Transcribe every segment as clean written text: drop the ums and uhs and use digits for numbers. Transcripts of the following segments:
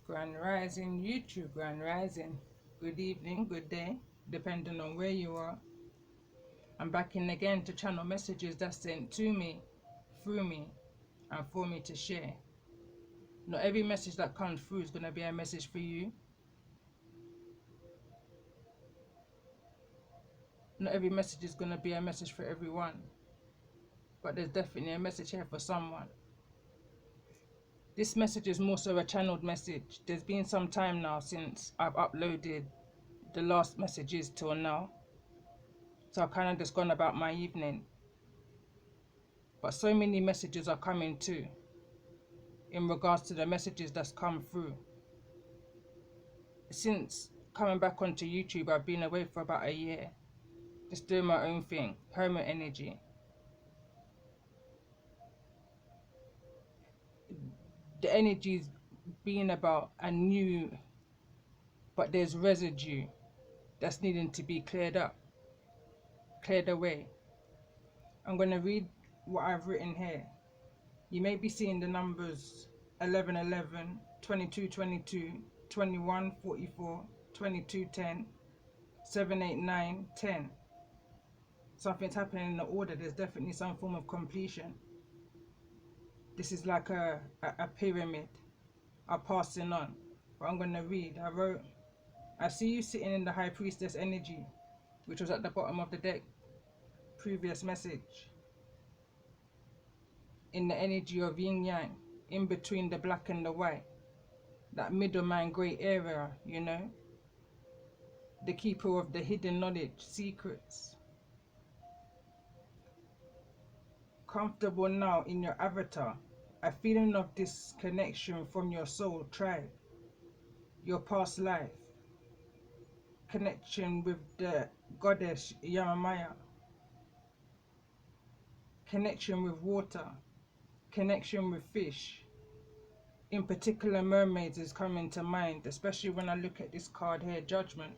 Grand Rising YouTube, Grand Rising. Good evening, good day, depending on where you are. I'm back in again to channel messages that's sent to me, through me, and for me to share. Not every message that comes through is going to be a message for you. Not every message is going to be a message for everyone. But there's definitely a message here for someone. This message is more so a channeled message. There's been some time now since I've uploaded the last messages till now. So I've kind of just gone about my evening. But so many messages are coming too in regards to the messages that's come through. Since coming back onto YouTube, I've been away for about a year, just doing my own thing, hermit energy. The energy's being about a new, but there's residue that's needing to be cleared up, cleared away. I'm going to read what I've written here. You may be seeing the numbers 1111, 2222, 2144, 2210, 789, 10. Something's happening in the order. There's definitely some form of completion. This is like a pyramid, a passing on. But I'm going to read. I wrote, I see you sitting in the High Priestess energy, which was at the bottom of the deck. Previous message. In the energy of yin yang, in between the black and the white. That middleman grey area, you know. The keeper of the hidden knowledge, secrets. Comfortable now in your avatar. A feeling of disconnection from your soul tribe, your past life, connection with the goddess Yamamaya, connection with water, connection with fish. In particular, mermaids is coming to mind, especially when I look at this card here, Judgment.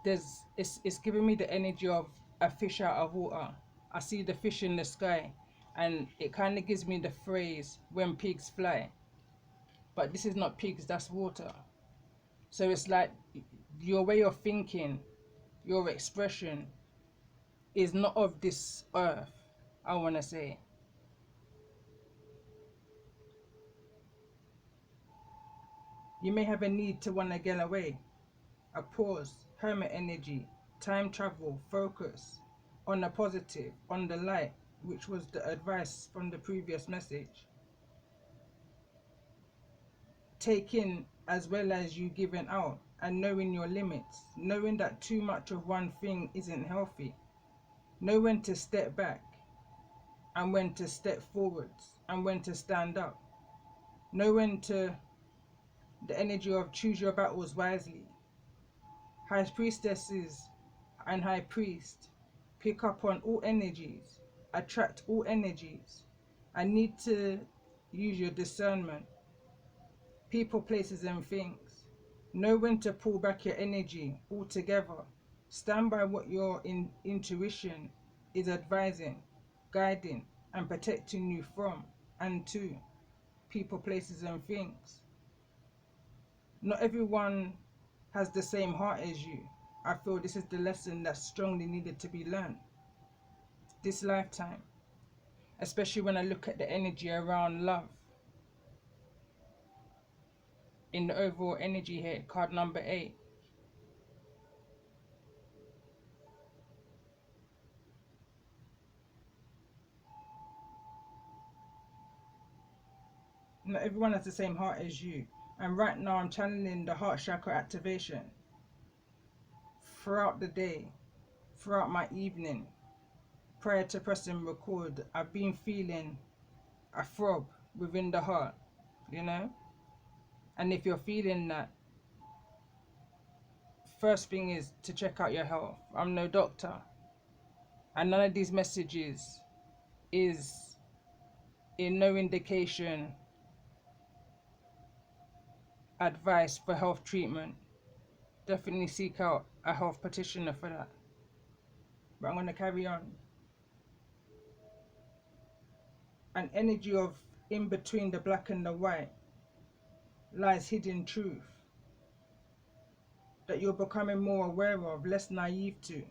It's giving me the energy of a fish out of water. I see the fish in the sky, and it kind of gives me the phrase when pigs fly. But this is not pigs, that's water. So it's like your way of thinking, your expression is not of this earth, I want to say. You may have a need to want to get away, a pause, hermit energy, time travel, focus on the positive, on the light, which was the advice from the previous message. Take in as well as you giving out, and knowing your limits, knowing that too much of one thing isn't healthy. Know when to step back and when to step forwards and when to stand up. Know when to, the energy of choose your battles wisely. High priestesses and high priest pick up on all energies, attract all energies, and need to use your discernment. People, places, and things. Know when to pull back your energy altogether. Stand by what your intuition is advising, guiding, and protecting you from and to people, places, and things. Not everyone has the same heart as you. I feel this is the lesson that's strongly needed to be learned this lifetime, especially when I look at the energy around love. In the overall energy here, card number 8. Not everyone has the same heart as you. And right now I'm channeling the heart chakra activation. Throughout the day, throughout my evening, prior to pressing record, I've been feeling a throb within the heart, you know? And if you're feeling that, first thing is to check out your health. I'm no doctor. And none of these messages is in no indication advice for health treatment. Definitely seek out a health practitioner for that. But I'm going to carry on. An energy of in between the black and the white lies hidden truth that you're becoming more aware of, less naive to,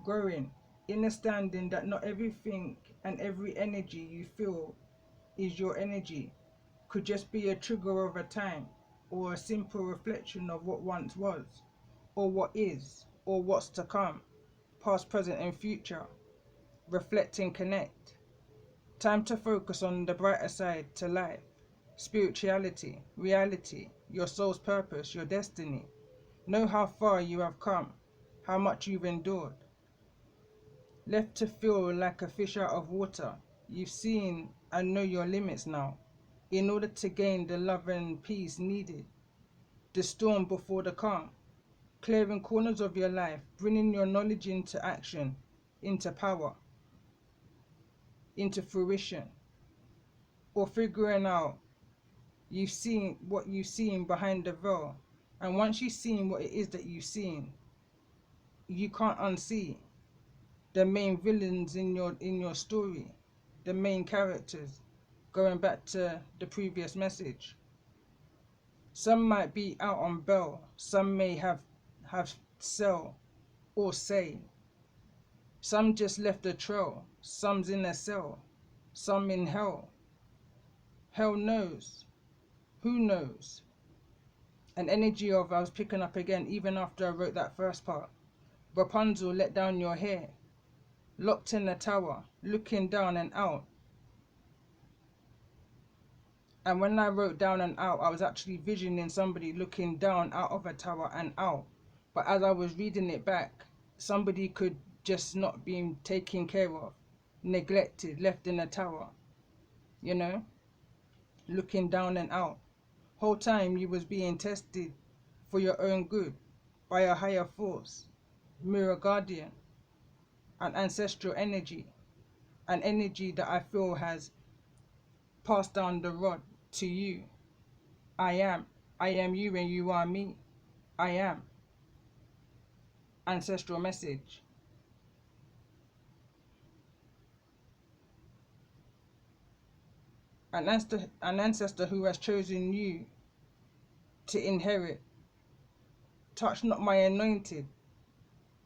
growing, understanding that not everything and every energy you feel is your energy, could just be a trigger of a time, or a simple reflection of what once was, or what is, or what's to come, past, present, and future. Reflect and connect. Time to focus on the brighter side to life, spirituality, reality, your soul's purpose, your destiny. Know how far you have come, how much you've endured. Left to feel like a fish out of water, you've seen and know your limits now, in order to gain the love and peace needed. The storm before the calm, clearing corners of your life, bringing your knowledge into action, into power, into fruition, or figuring out you've seen what you've seen behind the veil. And once you've seen what it is that you've seen, you can't unsee the main villains in your story, the main characters, going back to the previous message. Some might be out on bail, some may have sell or say. Some just left a trail, some's in a cell, some in hell. Hell knows. Who knows? An energy of, I was picking up again even after I wrote that first part. Rapunzel, let down your hair. Locked in a tower, looking down and out. And when I wrote down and out, I was actually visioning somebody looking down out of a tower and out. But as I was reading it back, somebody could just not be taken care of, neglected, left in a tower, you know, looking down and out. Whole time you was being tested for your own good by a higher force, mirror guardian, an ancestral energy, an energy that I feel has passed down the rod to you. I am you and you are me. I am. Ancestral message. An ancestor who has chosen you to inherit. Touch not my anointed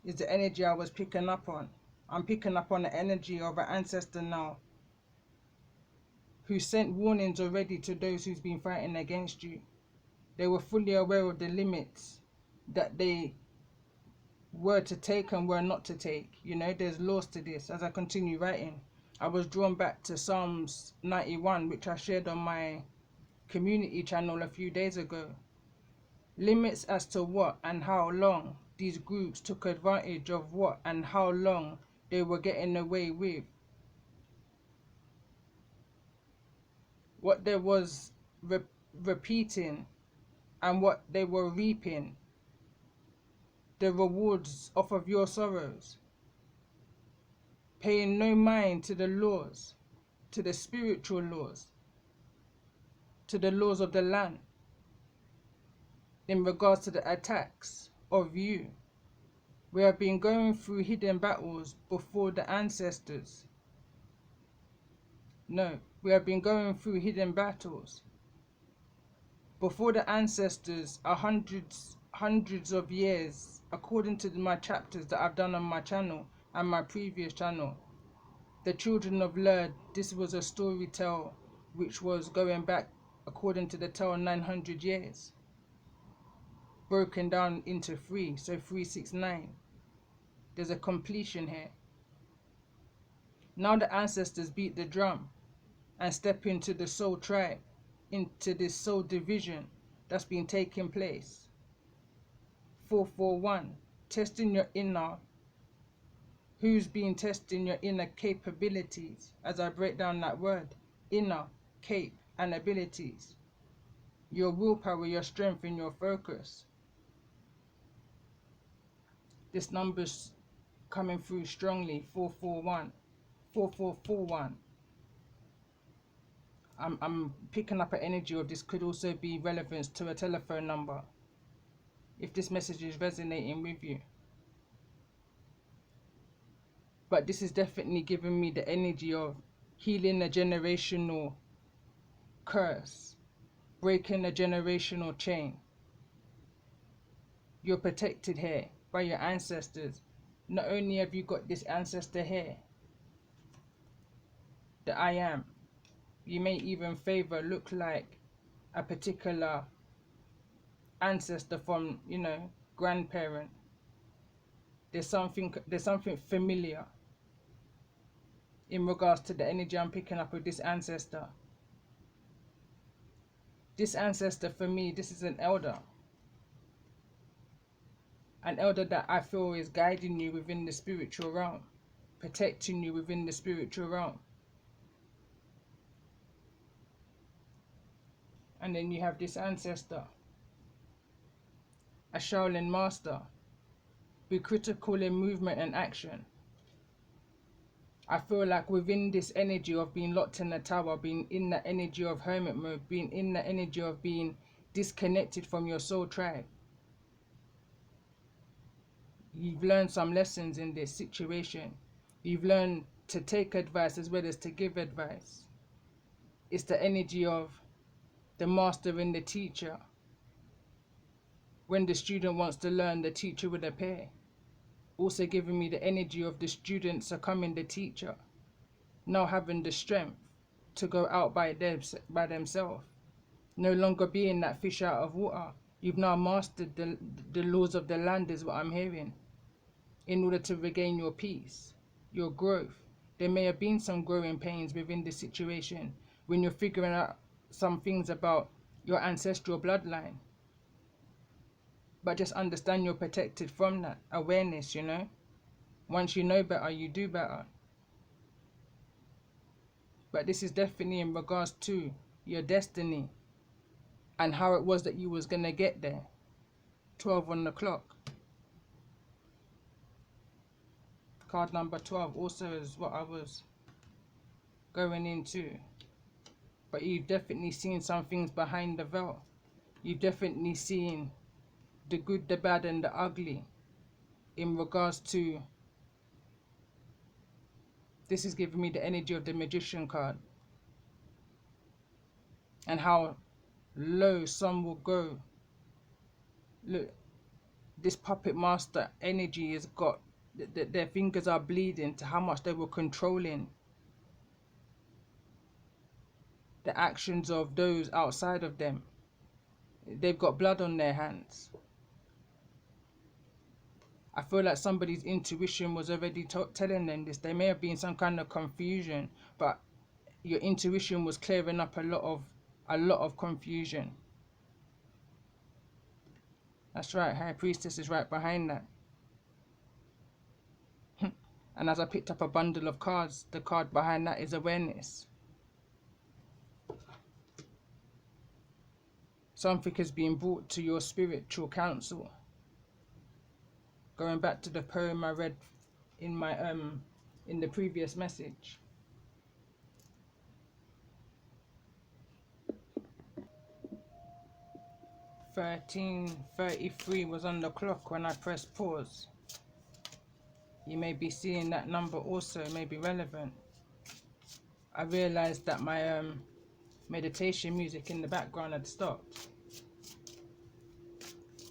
is the energy I was picking up on. I'm picking up on the energy of an ancestor now who sent warnings already to those who's been fighting against you. They were fully aware of the limits that they were to take and were not to take. You know, there's laws to this. As I continue writing, I was drawn back to Psalms 91, which I shared on my community channel a few days ago. Limits as to what and how long these groups took advantage of what and how long they were getting away with. What there was repeating and what they were reaping. The rewards off of your sorrows. Paying no mind to the laws, to the spiritual laws, to the laws of the land in regards to the attacks of you. We have been going through hidden battles before the ancestors. No, we have been going through hidden battles before the ancestors are hundreds of years, according to my chapters that I've done on my channel and my previous channel. The children of Lurd, this was a story tale which was going back, according to the tale, 900 years. Broken down into three, so 369. There's a completion here. Now the ancestors beat the drum and step into the soul tribe, into this soul division that's been taking place. 441, testing your inner. Who's been testing your inner capabilities? As I break down that word, inner, cape, and abilities. Your willpower, your strength, and your focus. This number's coming through strongly, 441, 4441. I'm picking up an energy of this could also be relevance to a telephone number, if this message is resonating with you. But this is definitely giving me the energy of healing a generational curse, breaking a generational chain. You're protected here by your ancestors. Not only have you got this ancestor here, the I am, you may even favor look like a particular ancestor from, you know, grandparent. There's something familiar in regards to the energy I'm picking up with this ancestor. This ancestor for me, this is an elder. An elder that I feel is guiding you within the spiritual realm, protecting you within the spiritual realm. And then you have this ancestor, a Shaolin master, be critical in movement and action. I feel like within this energy of being locked in the tower, being in the energy of hermit mode, being in the energy of being disconnected from your soul tribe, you've learned some lessons in this situation. You've learned to take advice as well as to give advice. It's the energy of the master and the teacher. When the student wants to learn, the teacher would appear. Also giving me the energy of the student succumbing the teacher, now having the strength to go out by themselves. No longer being that fish out of water. You've now mastered the laws of the land is what I'm hearing. In order to regain your peace, your growth. There may have been some growing pains within this situation when you're figuring out some things about your ancestral bloodline. But just understand you're protected from that awareness, you know. Once you know better, you do better. But this is definitely in regards to your destiny and how it was that you was going to get there. 12 on the clock. Card number 12 also is what I was going into. But you've definitely seen some things behind the veil. You've definitely seen the good, the bad, and the ugly in regards to, this is giving me the energy of the Magician card. And how low some will go. Look, this puppet master energy has got, their fingers are bleeding to how much they were controlling the actions of those outside of them. They've got blood on their hands. I feel like somebody's intuition was already telling them this. There may have been some kind of confusion, but your intuition was clearing up a lot of confusion. That's right, High Priestess is right behind that. And as I picked up a bundle of cards, the card behind that is awareness. Something is being brought to your spiritual council. Going back to the poem I read in my in the previous message. (13:33) was on the clock when I pressed pause. You may be seeing that number also may be relevant. I realized that my meditation music in the background had stopped.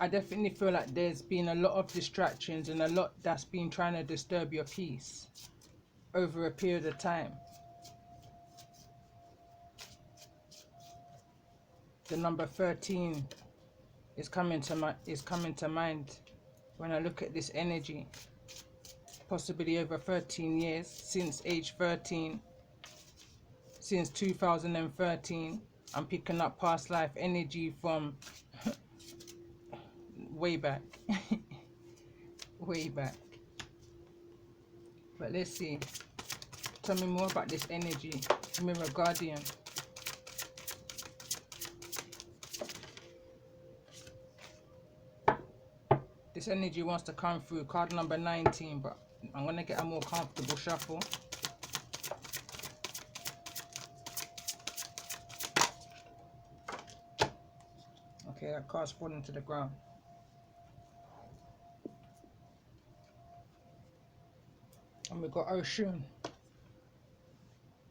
I definitely feel like there's been a lot of distractions and a lot that's been trying to disturb your peace over a period of time. The number 13 is coming to mind when I look at this energy. Possibly over 13 years, since age 13, since 2013, I'm picking up past life energy from way back. Way back. But let's see. Tell me more about this energy. Mirror Guardian. This energy wants to come through card number 19, but I'm going to get a more comfortable shuffle. Okay, that card's falling to the ground. And we got Oshun.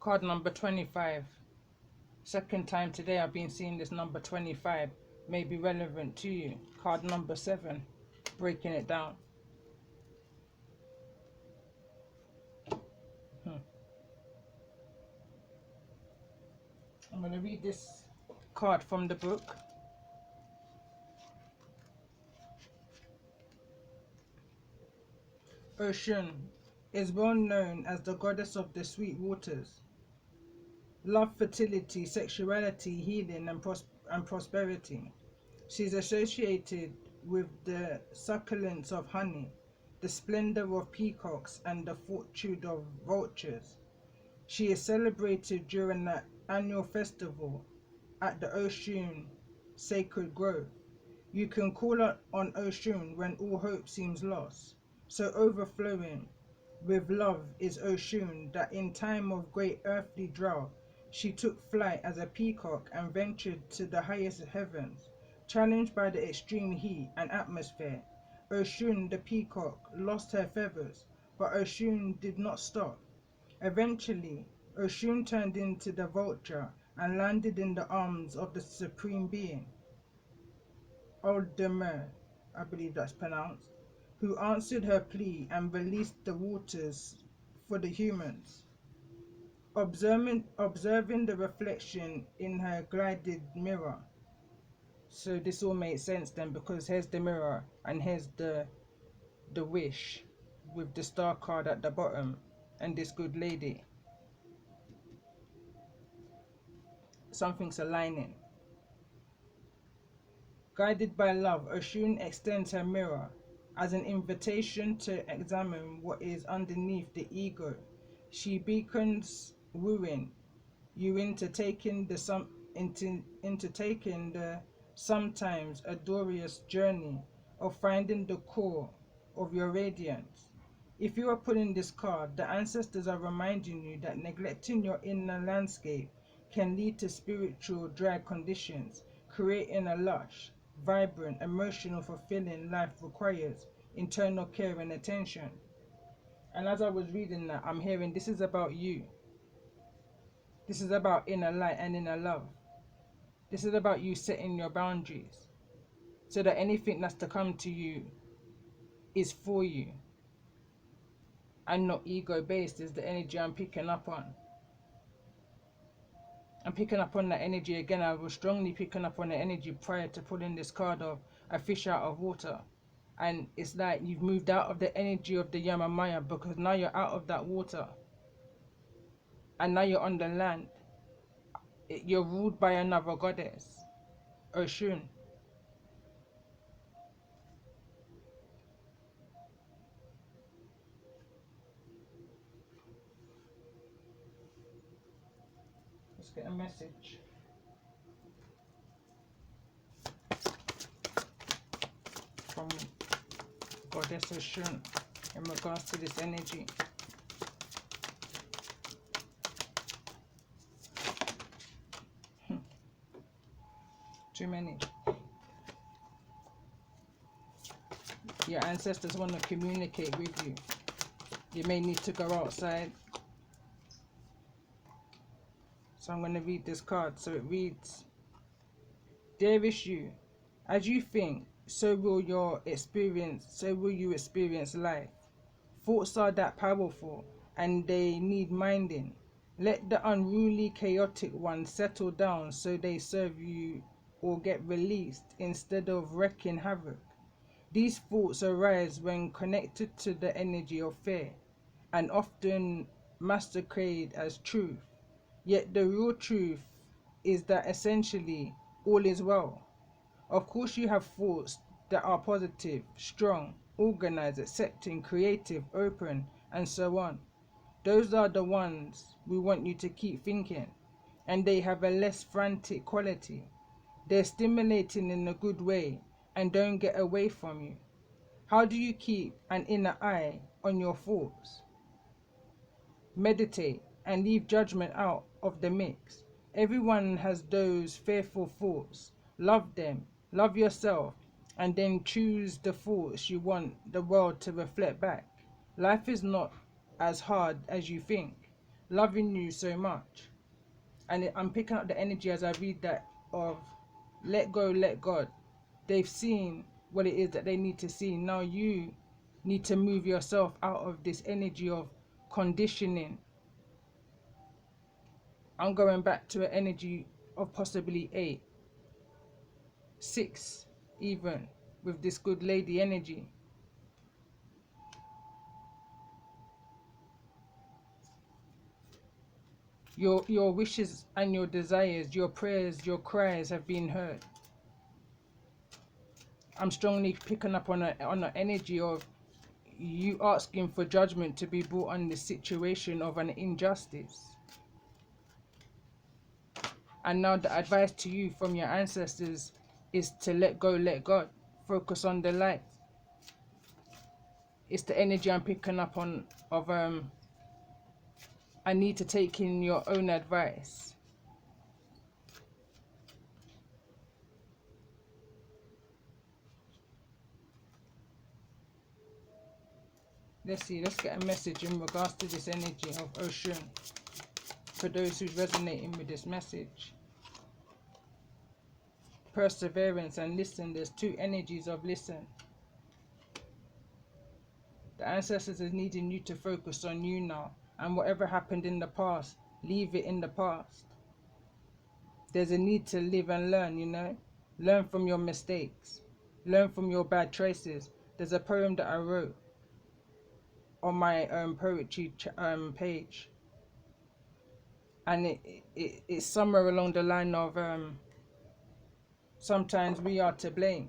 Card number 25. Second time today I've been seeing this number 25. May be relevant to you. Card number 7. Breaking it down. I'm going to read this card from the book. Oshun is well known as the goddess of the sweet waters. Love, fertility, sexuality, healing, and prosperity. She's associated with the succulence of honey, the splendor of peacocks, and the fortitude of vultures. She is celebrated during the annual festival at the Oshun Sacred Grove. You can call on Oshun when all hope seems lost. So overflowing with love is Oshun that in time of great earthly drought, she took flight as a peacock and ventured to the highest heavens. Challenged by the extreme heat and atmosphere, Oshun the peacock lost her feathers, but Oshun did not stop. Eventually, Oshun turned into the vulture and landed in the arms of the Supreme Being, Oldemir, I believe that's pronounced, who answered her plea and released the waters for the humans. Observing the reflection in her glided mirror. So this all makes sense then, because here's the mirror and here's the wish with the star card at the bottom and this good lady. Something's aligning. Guided by love, Oshun extends her mirror as an invitation to examine what is underneath the ego. She beacons wooing you into taking the sometimes arduous journey of finding the core of your radiance. If you are pulling this card, the ancestors are reminding you that neglecting your inner landscape can lead to spiritual dry conditions. Creating a lush, vibrant, emotional, fulfilling life requires internal care and attention. And as I was reading that, I'm hearing this is about you. This is about inner light and inner love. This is about you setting your boundaries so that anything that's to come to you is for you and not ego based, is the energy I'm picking up on. I'm picking up on that energy again. I was strongly picking up on the energy prior to pulling this card of a fish out of water. And it's like you've moved out of the energy of the Yamamaya, because now you're out of that water. And now you're on the land. You're ruled by another goddess, Oshun. Let's get a message from Goddess Oshun in regards to this energy. Too many. Your ancestors want to communicate with you. You may need to go outside. So I'm going to read this card. So it reads, Dearest you, as you think, so will you experience life. Thoughts are that powerful and they need minding. Let the unruly, chaotic ones settle down so they serve you or get released instead of wreaking havoc. These thoughts arise when connected to the energy of fear and often masquerade as truth. Yet the real truth is that essentially all is well. Of course you have thoughts that are positive, strong, organized, accepting, creative, open, and so on. Those are the ones we want you to keep thinking, and they have a less frantic quality. They're stimulating in a good way and don't get away from you. How do you keep an inner eye on your thoughts? Meditate and leave judgment out of the mix. Everyone has those fearful thoughts. Love them, love yourself, and then choose the thoughts you want the world to reflect back. Life is not as hard as you think. loving you so much. And I'm picking up the energy as I read that of let go, let God. They've seen what it is that they need to see. Now you need to move yourself out of this energy of conditioning. I'm going back to an energy of possibly 8, 6 even, with this good lady energy. Your wishes and your desires, your prayers, your cries have been heard. I'm strongly picking up on an energy of you asking for judgment to be brought on the situation of an injustice. And now the advice to you from your ancestors is to let go, let God. Focus on the light. It's the energy I'm picking up on of I need to take in your own advice. Let's see, let's get a message in regards to this energy of Oshun for those who's resonating with this message. Perseverance and listen. There's 2 energies of listen. The ancestors are needing you to focus on you now, and whatever happened in the past, leave it in the past. There's a need to live and learn, you know. Learn from your mistakes. Learn from your bad choices. There's a poem that I wrote on my poetry page, and it's somewhere along the line of sometimes we are to blame.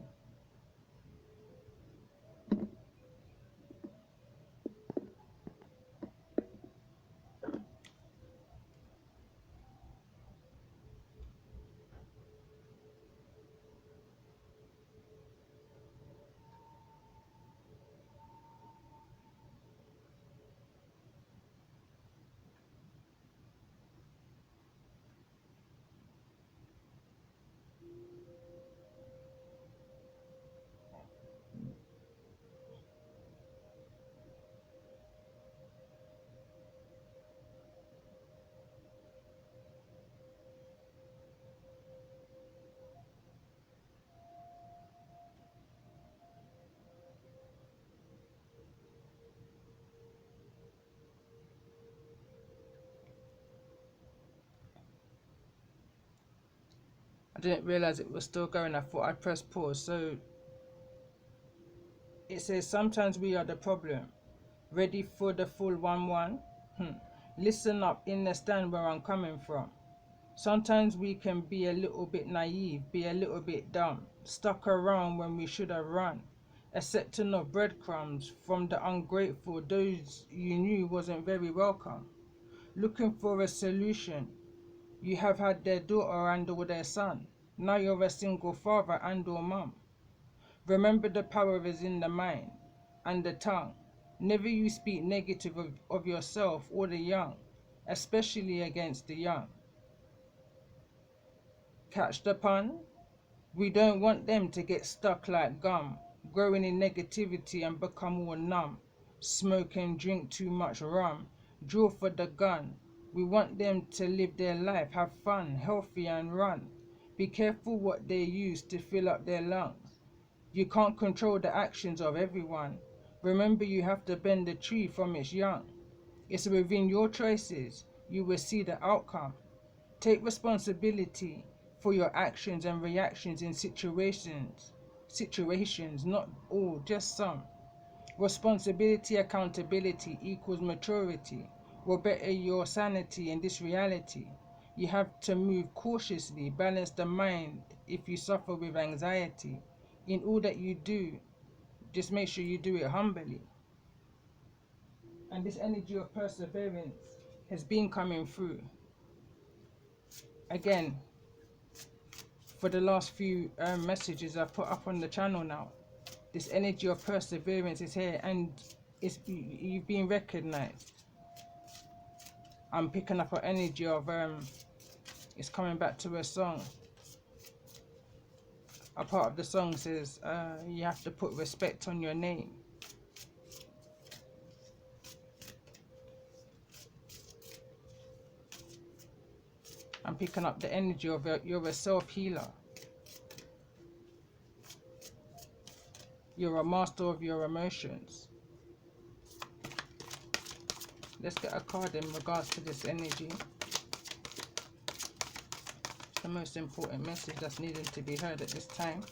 I didn't realize it was still going. I thought I'd press pause. So it says sometimes we are the problem. Ready for the full 1-1? Listen up, understand where I'm coming from. Sometimes we can be a little bit naive, be a little bit dumb, stuck around when we should have run. Accepting of breadcrumbs from the ungrateful, those you knew wasn't very welcome. Looking for a solution. You have had their daughter and or their son. Now you're a single father and or mum. Remember the power is in the mind and the tongue. Never you speak negative of yourself or the young, especially against the young. Catch the pun? We don't want them to get stuck like gum, growing in negativity and become all numb. Smoke and drink too much rum, draw for the gun. We want them to live their life, have fun, healthy and run. Be careful what they use to fill up their lungs. You can't control the actions of everyone. Remember you have to bend the tree from its young. It's within your choices you will see the outcome. Take responsibility for your actions and reactions in situations, not all, just some. Responsibility, accountability equals maturity. Will better your sanity in this reality. You have to move cautiously, balance the mind if you suffer with anxiety. In all that you do, just make sure you do it humbly. And this energy of perseverance has been coming through. Again, for the last few messages I've put up on the channel now, this energy of perseverance is here and you've been recognized. I'm picking up an energy of it's coming back to a song. A part of the song says you have to put respect on your name. I'm picking up the energy of you're a self-healer. You're a master of your emotions. Let's get a card in regards to this energy. It's the most important message that's needing to be heard at this time.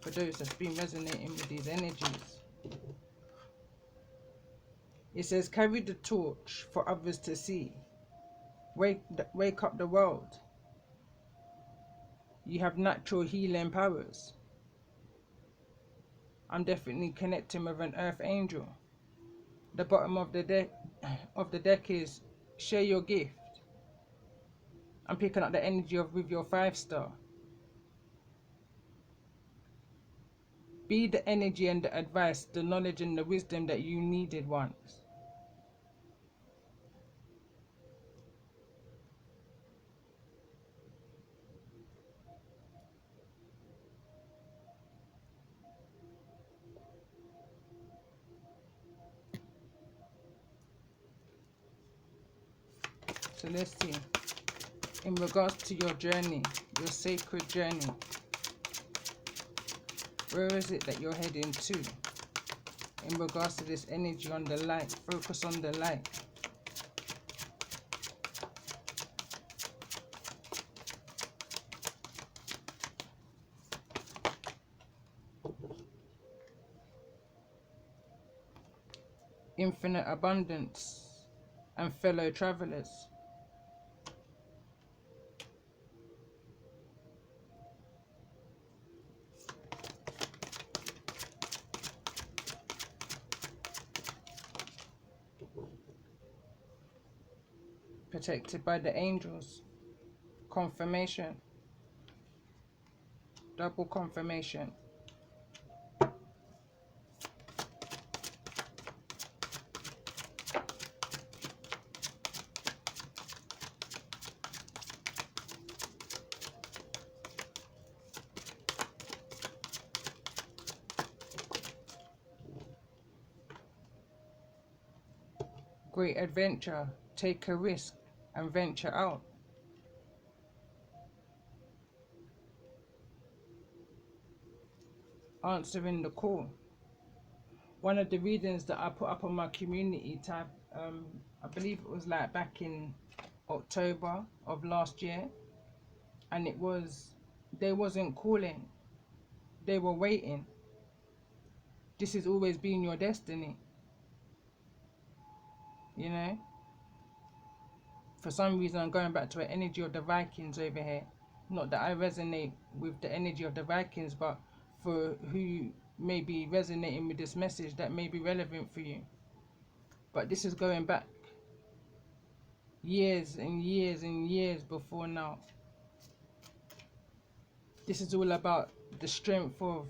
For those that's been resonating with these energies. It says, carry the torch for others to see. Wake up the world. You have natural healing powers. I'm definitely connecting with an earth angel. The bottom of the deck is share your gift. I'm picking up the energy of with your 5-star. Be the energy and the advice, the knowledge and the wisdom that you needed once. So let's see. In regards to your journey, your sacred journey, where is it that you're heading to? In regards to this energy on the light, focus on the light. Infinite abundance and fellow travelers. Protected by the angels. Confirmation. Double confirmation. Great adventure. Take a risk and venture out. Answering the call. One of the readings that I put up on my community tab, I believe it was like back in October of last year, and it was, they wasn't calling, they were waiting. This has always been your destiny, you know. For some reason I'm going back to an energy of the Vikings over here. Not that I resonate with the energy of the Vikings, but for who may be resonating with this message, that may be relevant for you. But this is going back years and years and years before now. This is all about the strength of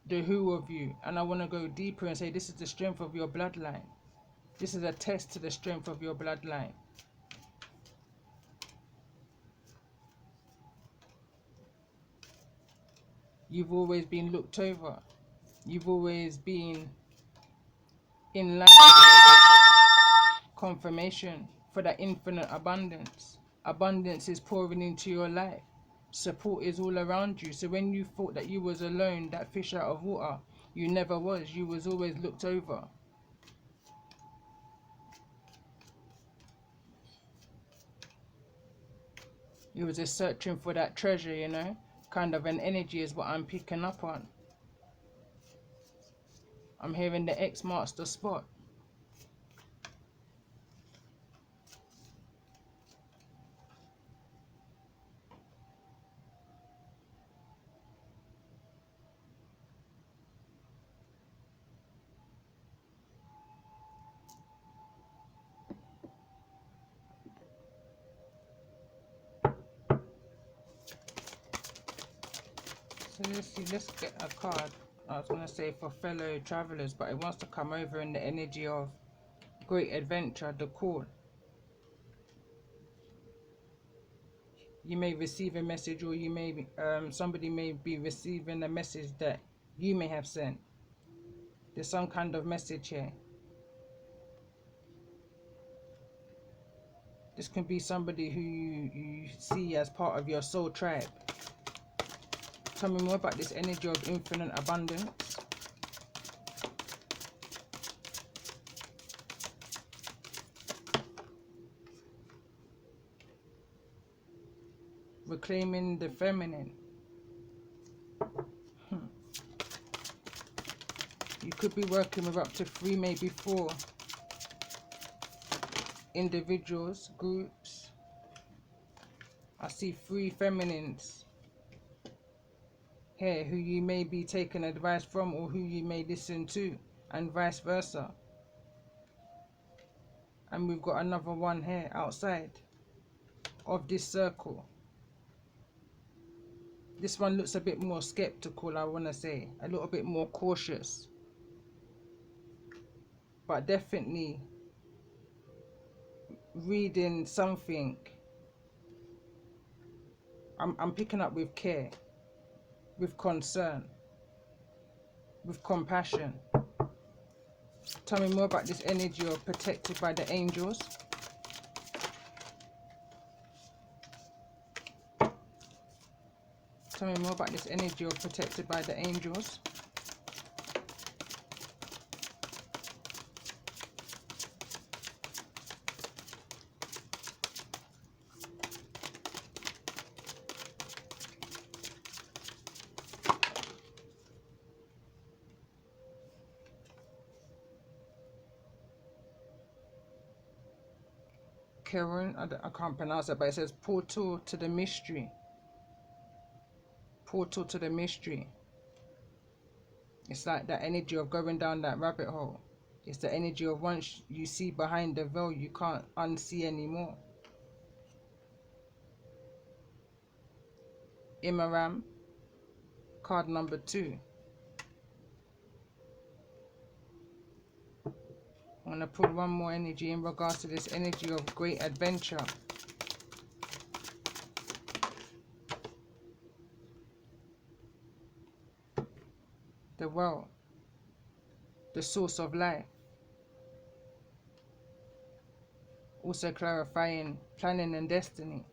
the who of you. And I want to go deeper and say this is the strength of your bloodline. This is a test to the strength of your bloodline. You've always been looked over. You've always been in line. Confirmation for that infinite abundance. Abundance is pouring into your life. Support is all around you. So when you thought that you was alone, that fish out of water, you never was. You was always looked over. You was just searching for that treasure, you know. Kind of an energy is what I'm picking up on. I'm hearing the X marks the spot. So let's see, let's get a card. I was going to say for fellow travelers, but it wants to come over in the energy of great adventure, the call. You may receive a message, or you may be, somebody may be receiving a message that you may have sent. There's some kind of message here. This can be somebody who you see as part of your soul tribe. Tell me more about this energy of infinite abundance. Reclaiming the feminine. You could be working with up to 3, maybe 4 individuals, groups. I see 3 feminines here who you may be taking advice from or who you may listen to, and vice versa. And we've got another one here outside of this circle. This one looks a bit more skeptical, I want to say, a little bit more cautious, but definitely reading something. I'm picking up with care, with concern, with compassion. Tell me more about this energy of protected by the angels. Tell me more about this energy of protected by the angels. Karen, I can't pronounce it, but it says portal to the mystery. Portal to the mystery. It's like that energy of going down that rabbit hole. It's the energy of once you see behind the veil, you can't unsee anymore. Imaram, card number 2. I'm going to put one more energy in regards to this energy of great adventure. The well, the source of life. Also clarifying planning and destiny.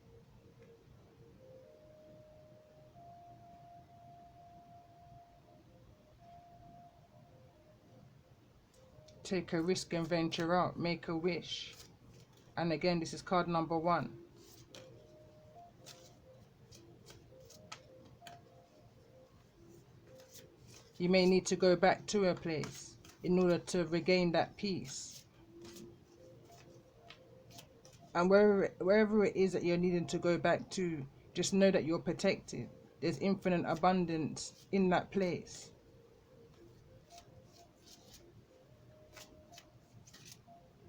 Take a risk and venture out, make a wish. And again, this is card number 1. You may need to go back to a place in order to regain that peace. And wherever it is that you're needing to go back to, just know that you're protected. There's infinite abundance in that place.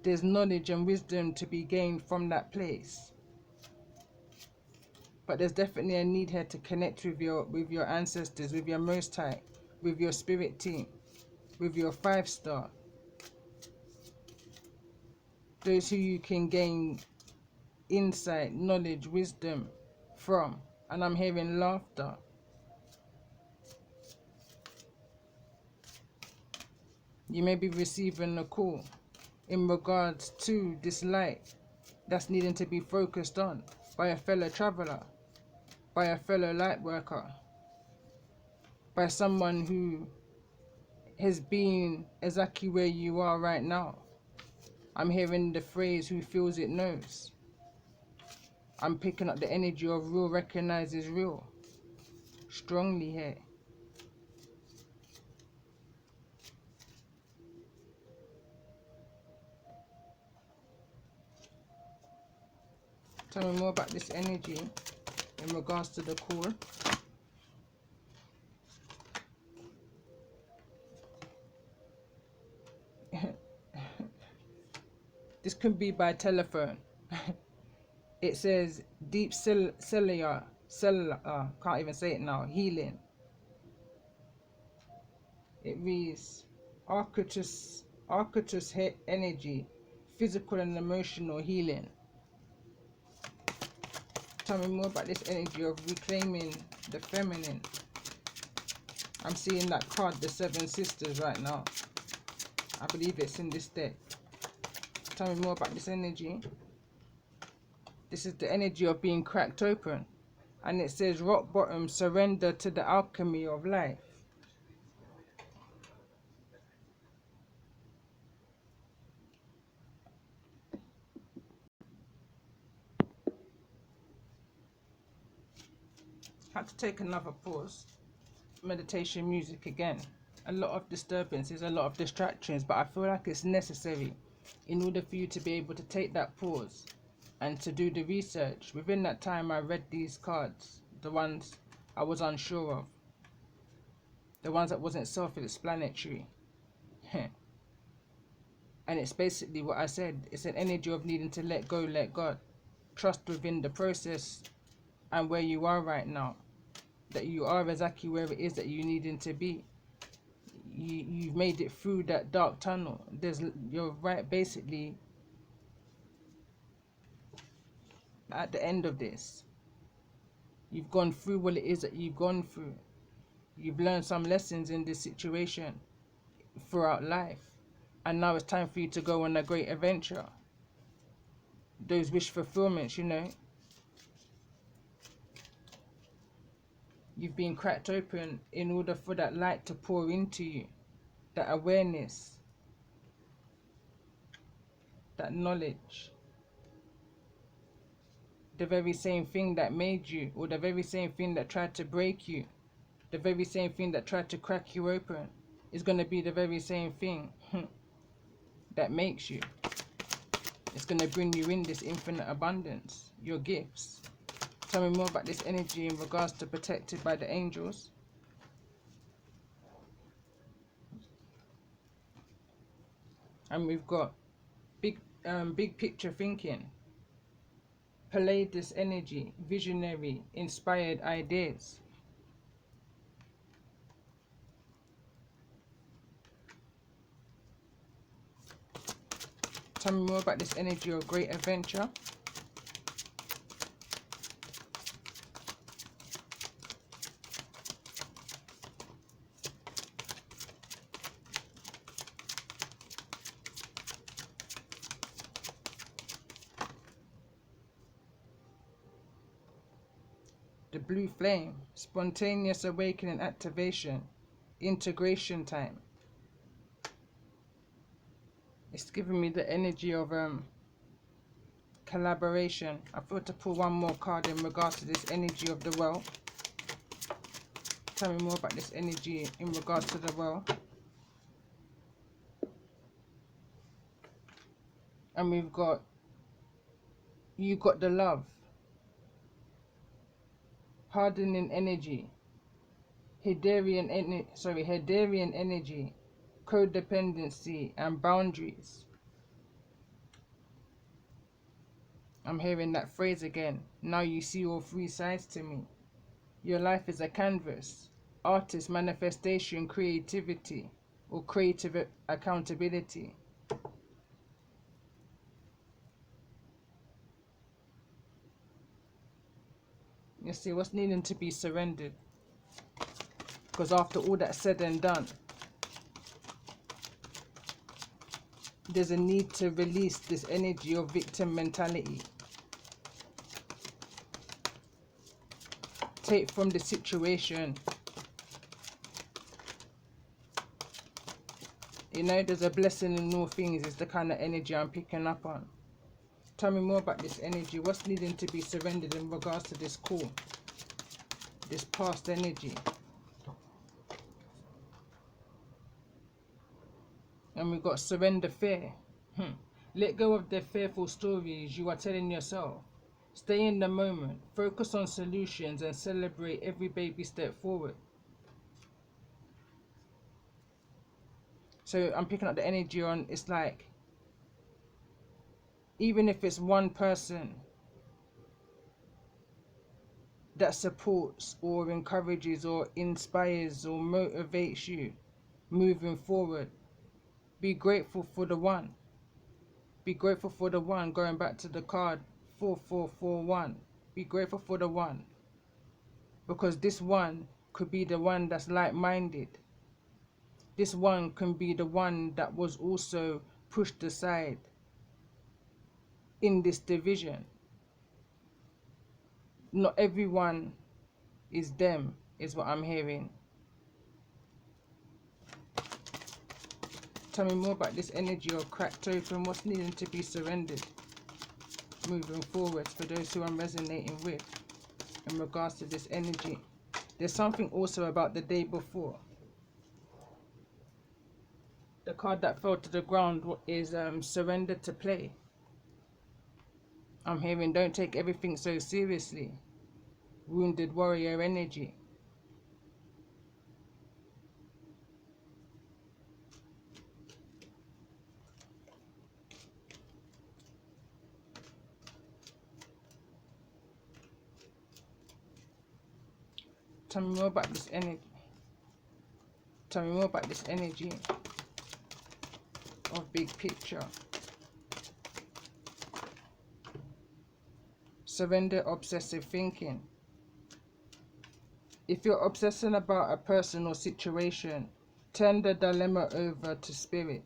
There's knowledge and wisdom to be gained from that place. But there's definitely a need here to connect with your ancestors, with your Most High, with your spirit team, with your 5-star. Those who you can gain insight, knowledge, wisdom from. And I'm hearing laughter. You may be receiving a call in regards to this light that's needing to be focused on by a fellow traveler, by a fellow light worker, by someone who has been exactly where you are right now. I'm hearing the phrase, who feels it knows. I'm picking up the energy of real recognizes real strongly here. Tell me more about this energy in regards to the call. This could be by telephone. It says deep cellular, can't even say it now, healing. It reads Arcturus energy, physical and emotional healing. Tell me more about this energy of reclaiming the feminine. I'm seeing that card, the 7 Sisters, right now. I believe it's in this deck. Tell me more about this energy. This is the energy of being cracked open. And it says rock bottom, surrender to the alchemy of life. Had to take another pause. Meditation music again. A lot of disturbances, a lot of distractions, but I feel like it's necessary in order for you to be able to take that pause and to do the research. Within that time, I read these cards, the ones I was unsure of, the ones that wasn't self-explanatory. And it's basically what I said. It's an energy of needing to let go, let God. Trust within the process and where you are right now. That you are exactly where it is that you needing to be. You've made it through that dark tunnel. You're right basically at the end of this. You've gone through what it is that you've gone through. You've learned some lessons in this situation throughout life. And now it's time for you to go on a great adventure. Those wish fulfillments, you know. You've been cracked open in order for that light to pour into you. That awareness. That knowledge. The very same thing that made you, or the very same thing that tried to break you, the very same thing that tried to crack you open, is going to be the very same thing that makes you. It's going to bring you in this infinite abundance, your gifts. Tell me more about this energy in regards to protected by the angels. And we've got big picture thinking. Palladius energy, visionary, inspired ideas. Tell me more about this energy of great adventure. The blue flame, spontaneous awakening activation, integration time. It's giving me the energy of collaboration. I thought to pull one more card in regards to this energy of the well. Tell me more about this energy in regards to the well. And we've got, you got the love. Hardening energy. Hederian energy. Codependency and boundaries. I'm hearing that phrase again. Now you see all three sides to me. Your life is a canvas. Artist, manifestation, creativity, or creative accountability. You see what's needing to be surrendered. Because after all that's said and done, there's a need to release this energy of victim mentality. Take from the situation. You know, there's a blessing in all things is the kind of energy I'm picking up on. Tell me more about this energy. What's needing to be surrendered in regards to this call? This past energy. And we've got surrender fear. Let go of the fearful stories you are telling yourself. Stay in the moment. Focus on solutions and celebrate every baby step forward. So I'm picking up the energy on, it's like, even if it's one person that supports or encourages or inspires or motivates you moving forward, be grateful for the one. Be grateful for the one. Going back to the card 4441. Be grateful for the one. Because this one could be the one that's like-minded. This one can be the one that was also pushed aside in this division. not everyone is them, is what I'm hearing. Tell me more about this energy of cracked open. What's needing to be surrendered moving forward for those who I'm resonating with in regards to this energy. There's something also about the day before. The card that fell to the ground is surrender to play. I'm hearing don't take everything so seriously. Wounded warrior energy. Tell me more about this energy. Tell me more about this energy of big picture. Surrender obsessive thinking. If you're obsessing about a person or situation, turn the dilemma over to spirit.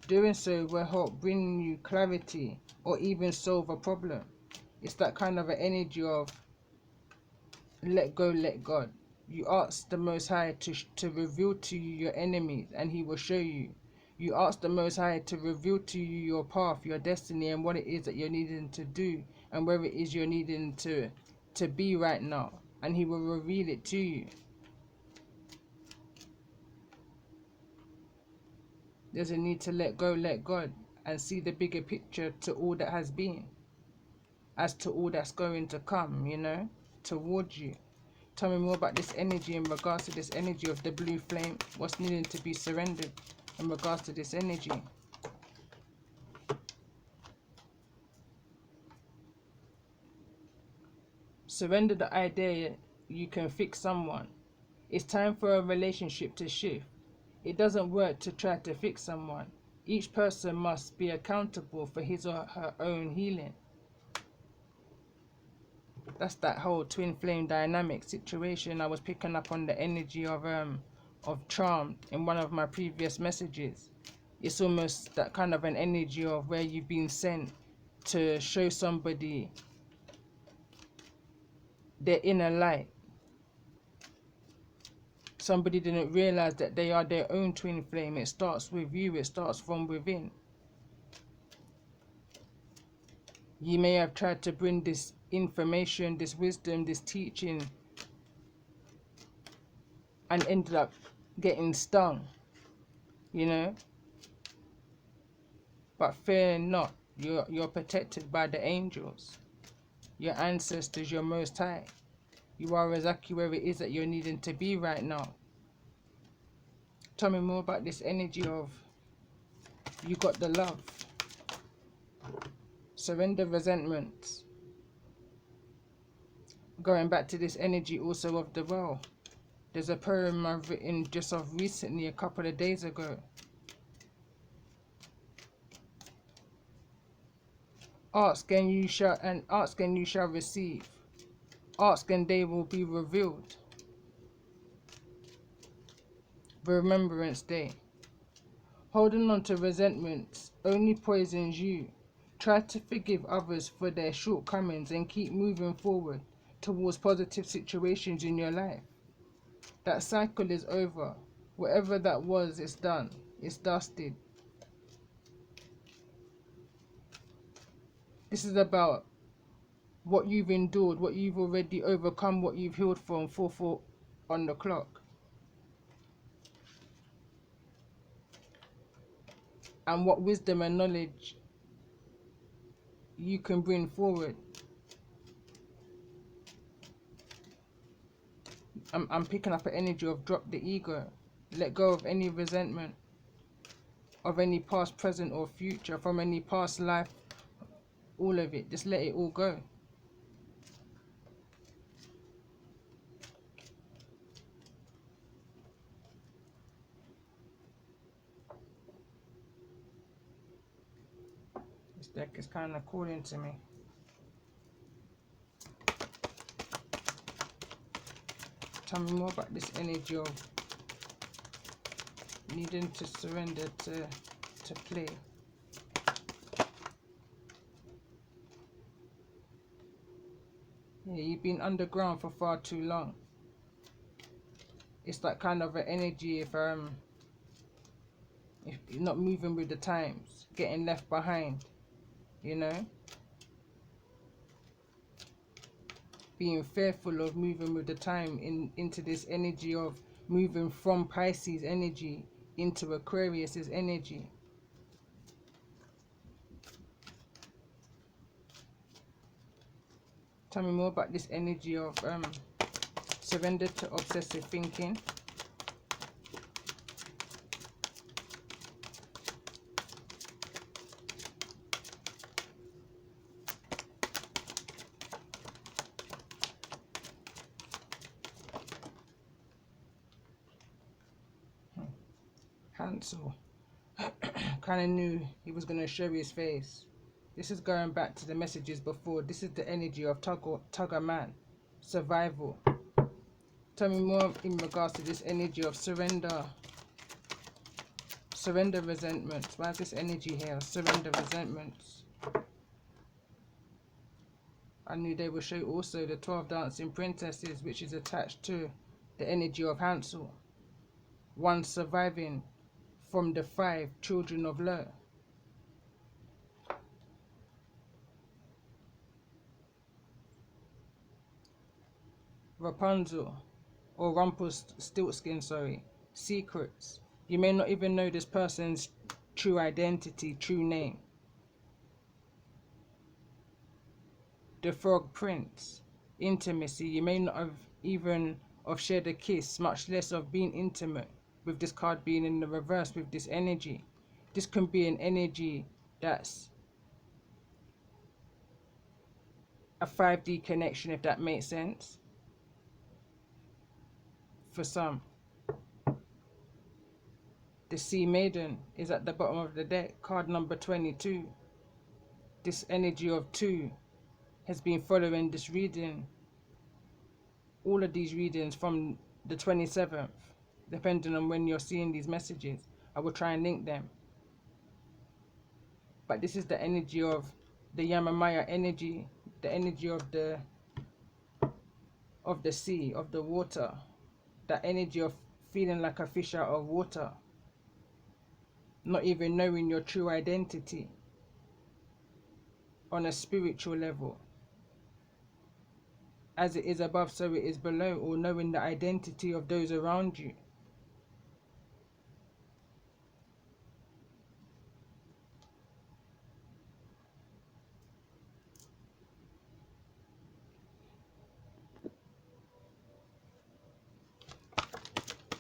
Doing so will help bring you clarity or even solve a problem. It's that kind of an energy of let go, let God. You ask the Most High to reveal to you your enemies and He will show you. You ask the Most High to reveal to you your path, your destiny, and what it is that you're needing to do and where it is you're needing to be right now. And He will reveal it to you. There's a need to let go, let God, and see the bigger picture to all that has been, as to all that's going to come, you know, towards you. Tell me more about this energy in regards to this energy of the blue flame. What's needing to be surrendered in regards to this energy? Surrender the idea you can fix someone. It's time for a relationship to shift. It doesn't work to try to fix someone. Each person must be accountable for his or her own healing. That's that whole twin flame dynamic situation. I was picking up on the energy of Charmed in one of my previous messages. It's almost that kind of an energy of where you've been sent to show somebody their inner light. Somebody didn't realize that they are their own twin flame. It starts with you. It starts from within. You may have tried to bring this information, this wisdom, this teaching, and ended up getting stung, you know. But fear not, you're protected by the angels, your ancestors, your Most High. You are exactly where it is that you're needing to be right now. Tell me more about this energy of you got the love. Surrender resentment. Going back to this energy also of the well. There's a poem I've written just of recently, a couple of days ago. Ask and you shall receive. Ask and they will be revealed. Remembrance Day. Holding on to resentments only poisons you. Try to forgive others for their shortcomings and keep moving forward towards positive situations in your life. That cycle is over. Whatever that was, it's done. It's dusted. This is about what you've endured, what you've already overcome, what you've healed from 4 on the clock. And what wisdom and knowledge you can bring forward. I'm picking up an energy of drop the ego. Let go of any resentment of any past, present or future, from any past life. All of it. Just let it all go. This deck is kind of calling to me. Tell me more about this energy of needing to surrender to play. Yeah, you've been underground for far too long. It's that kind of an energy if you're not moving with the times, getting left behind, you know? Being fearful of moving with the time into this energy of moving from Pisces energy into Aquarius's energy. Tell me more about this energy of surrender to obsessive thinking. Hansel kind of knew he was going to show his face. This is going back to the messages before. This is the energy of Tugger Man, survival. Tell me more in regards to this energy of surrender. Surrender resentments. Why is this energy here? Surrender resentments. I knew they would show also the 12 dancing princesses, which is attached to the energy of Hansel. One surviving from the 5 children of Lo. Rapunzel, or Rumpelstiltskin, sorry. Secrets. You may not even know this person's true identity, true name. The Frog Prince. Intimacy. You may not have even shared a kiss, much less of being intimate, with this card being in the reverse with this energy. This can be an energy that's a 5D connection, if that makes sense. For some. The Sea Maiden is at the bottom of the deck, card number 22. This energy of 2 has been following this reading, all of these readings from the 27th, depending on when you're seeing these messages. I will try and link them. But this is the energy of the Yamamaya energy, the energy of the sea, of the water, that energy of feeling like a fish out of water, not even knowing your true identity on a spiritual level. As it is above, so it is below, or knowing the identity of those around you.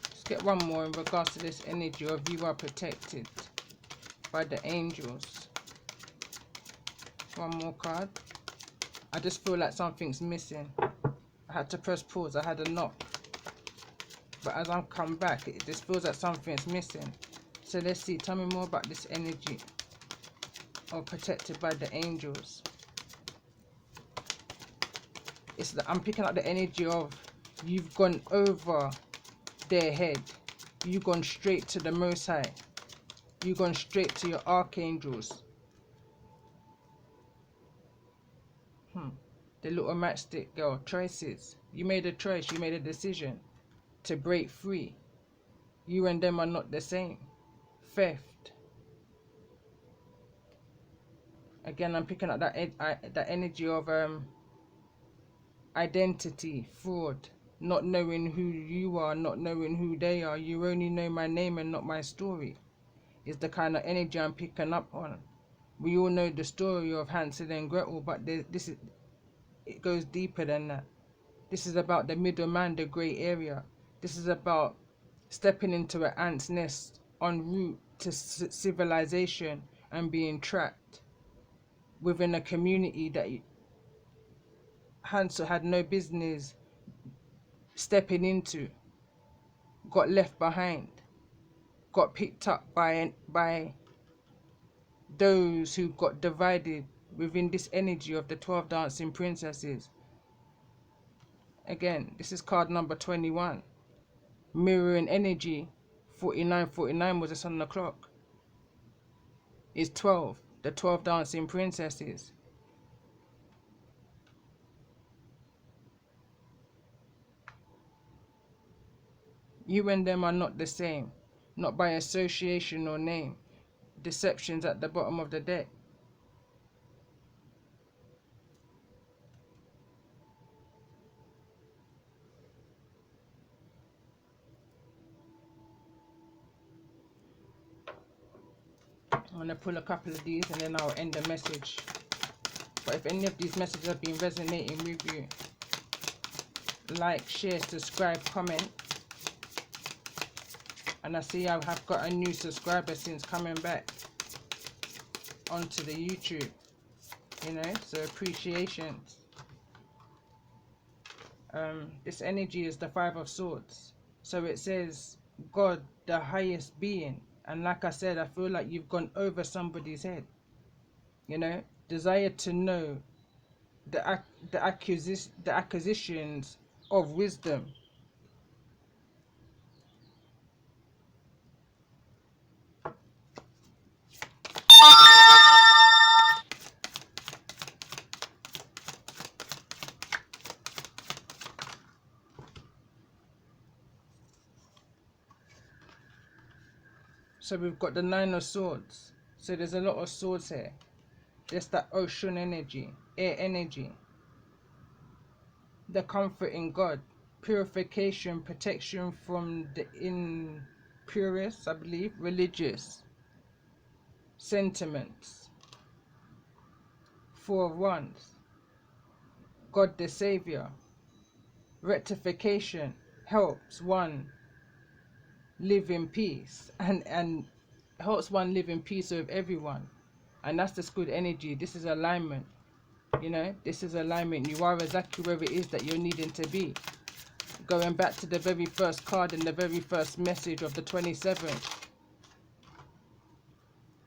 Let's get one more in regards to this energy of you are protected by the angels. One more card. I just feel like something's missing. I had to press pause. I had a knock. But as I come back, it just feels like something's missing. So let's see. Tell me more about this energy of protected by the angels. I'm picking up the energy of you've gone over their head. You've gone straight to the Most High. You've gone straight to your archangels. The little matchstick girl, choices. You made a choice, you made a decision to break free. You and them are not the same. Theft. Again, I'm picking up that energy of identity, fraud, not knowing who you are, not knowing who they are. You only know my name and not my story. Is the kind of energy I'm picking up on. We all know the story of Hansel and Gretel, but it goes deeper than that. This is about the middleman, the grey area. This is about stepping into an ant's nest en route to civilization and being trapped within a community that Hansel had no business stepping into, got left behind, got picked up by those who got divided within this energy of the 12 dancing princesses. Again, this is card number 21. Mirroring energy, 49 was just on the clock. Is 12, the 12 dancing princesses. You and them are not the same, not by association or name. Deception's at the bottom of the deck. I'm going to pull a couple of these and then I'll end the message. But if any of these messages have been resonating with you, like, share, subscribe, comment. And I see I have got a new subscriber since coming back onto the YouTube, you know, so appreciations. This energy is the Five of Swords. So it says God, the highest being. And like I said, I feel like you've gone over somebody's head, you know, desire to know the acquisitions of wisdom. So we've got the Nine of Swords. So there's a lot of swords here. There's that ocean energy, air energy, the comfort in God, purification, protection from the impurious, I believe, religious sentiments. Four of Wands, God the Savior, rectification, helps one live in peace and helps one live in peace with everyone. And that's this good energy. This is alignment, you know, this is alignment. You are exactly where it is that you're needing to be. Going back to the very first card and the very first message of the 27th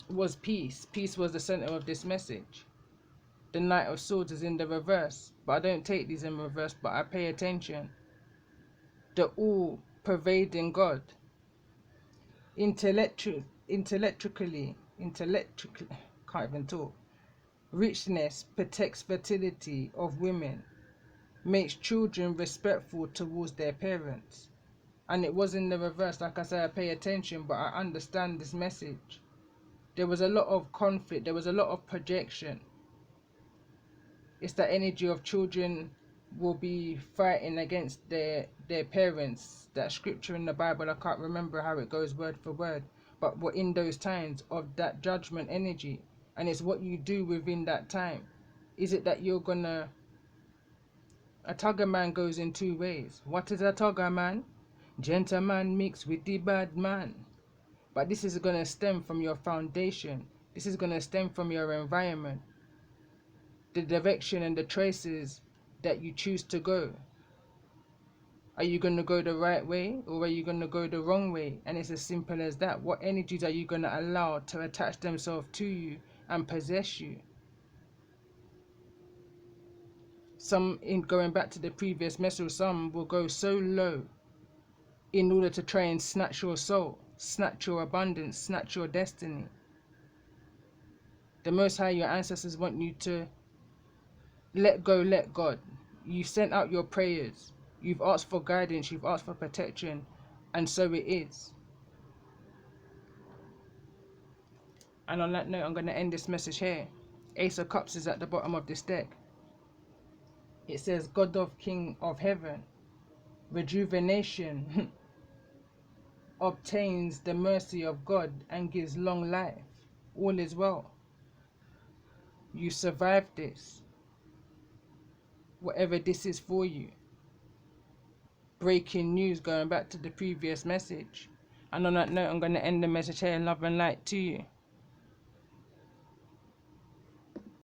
was peace. Peace was the center of this message. The Knight of Swords is in the reverse, but I don't take these in reverse, but I pay attention. The all-pervading God. Intellectually, can't even talk. Richness protects fertility of women, makes children respectful towards their parents. And it was in the reverse. Like I said, I pay attention, but I understand this message. There was a lot of conflict, there was a lot of projection. It's the energy of children will be fighting against their parents. That scripture in the Bible, I can't remember how it goes word for word, but we're in those times of that judgment energy. And it's what you do within that time. Is it that you're gonna... A tugger man goes in two ways. What is a tugger man? Gentleman mixed with the bad man. But this is going to stem from your foundation. This is going to stem from your environment. The direction and the traces that you choose to go. Are you going to go the right way or are you going to go the wrong way? And it's as simple as that. What energies are you going to allow to attach themselves to you and possess you? Some, in going back to the previous message, some will go so low in order to try and snatch your soul, snatch your abundance, snatch your destiny. The Most High, your ancestors want you to let go, let God. You've sent out your prayers. You've asked for guidance. You've asked for protection. And so it is. And on that note, I'm going to end this message here. Ace of Cups is at the bottom of this deck. It says, God of King of Heaven, rejuvenation, obtains the mercy of God and gives long life. All is well. You survived this. Whatever this is for you. Breaking news, going back to the previous message. And on that note, I'm going to end the message here. Love and light to you.